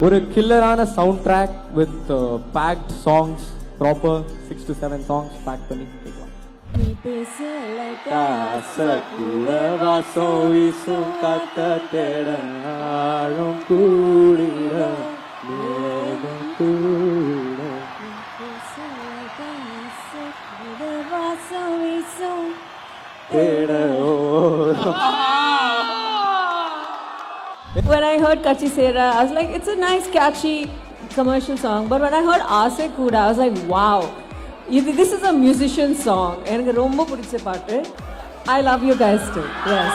ஒரு கில்லரான sound track with packed songs, proper 6 to 7 songs pack பண்ணி கேட்கலாம். நீ பேசல காசக்குள்ள வாசம் வீசும் காத்த தேடும் கூடிட மேகம் கூட வாசம் வீசும் தேட When I heard Kachi Sera, I was like, it's a nice, catchy commercial song. But when I heard Aase Kuda, I was like, wow, this is a musician song. எனக்கு ரொம்ப பிடிச்ச பாட்டு. I love you guys too. Yes.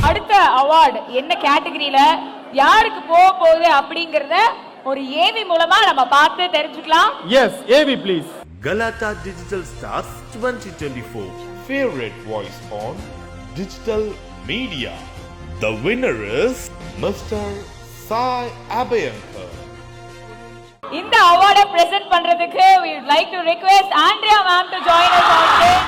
அடுத்த award என்ன கேட்டகரியில யாருக்கு போகுது அப்படிங்கறத ஒரு ஏவி மூலமா நம்ம பார்த்து தெரிஞ்சுக்கலாம். Yes, AV please. Galata Digital Stars 2024 Favorite Voice on Digital Media. The winner is Mr. Sai Abhyankar. இந்த அவார்டை பிரசன்ட் பண்றதுக்கு we would like to request Andrea ma'am to join us on stage.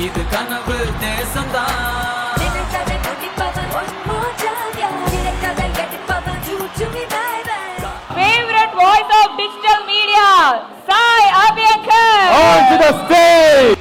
இது கனவு தேசம்தான் Favorite voice of digital media, Sai Abhyankar. On to the stage.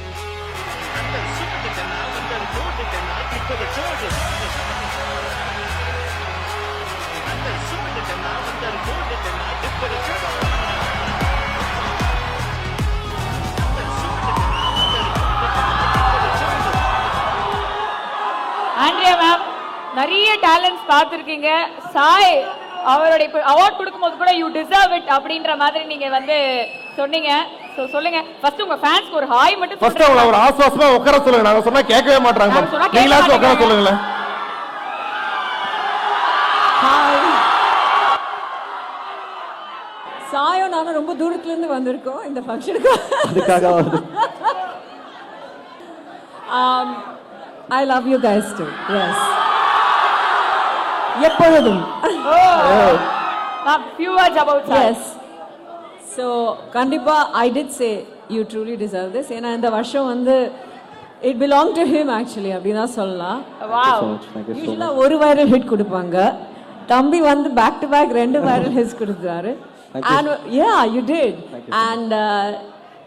Andrea ma'am, நிறைய talents பார்த்துருக்கீங்க. சாய் அவருடைய award கொடுக்கும்போது கூட you deserve it அப்படின்ற மாதிரி நீங்க வந்து சொன்னீங்க. சோ சொல்லுங்க, ஃபர்ஸ்ட் உங்க ஃபேன்ஸ்க்கு ஒரு ஹாய் மட்டும் ஃபர்ஸ்ட் அவங்கள ஒரு ஆஸ்வாசமா உட்கார சொல்லுங்க. நாங்க சொன்னா கேட்கவே மாட்டாங்க. நீங்களாச்சும் உட்கார சொல்லுங்களேன். சாயோ நானும் ரொம்ப தூரத்துல இருந்து வந்திருக்கோம் இந்த ஃபங்க்ஷனுக்கு. அதுக்காக I love you guys too. Yes. எப்பொழுதும். Ma'am, few words about Sai. Yes. So கண்டிப்பா I did say you truly deserve this. ஏன்னா இந்த வருஷம் வந்து it belonged to him actually அப்படினா சொல்லலாம். Wow. யூசுவலா ஒரு வைரல் ஹிட் கொடுப்பாங்க. தம்பி வந்து பேக் டு பேக் ரெண்டு வைரல் ஹிட்ஸ் கொடுத்தாரு. And yeah, you did. And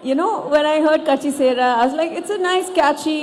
you know, when I heard Kachi Sera, I was like, it's a nice, catchy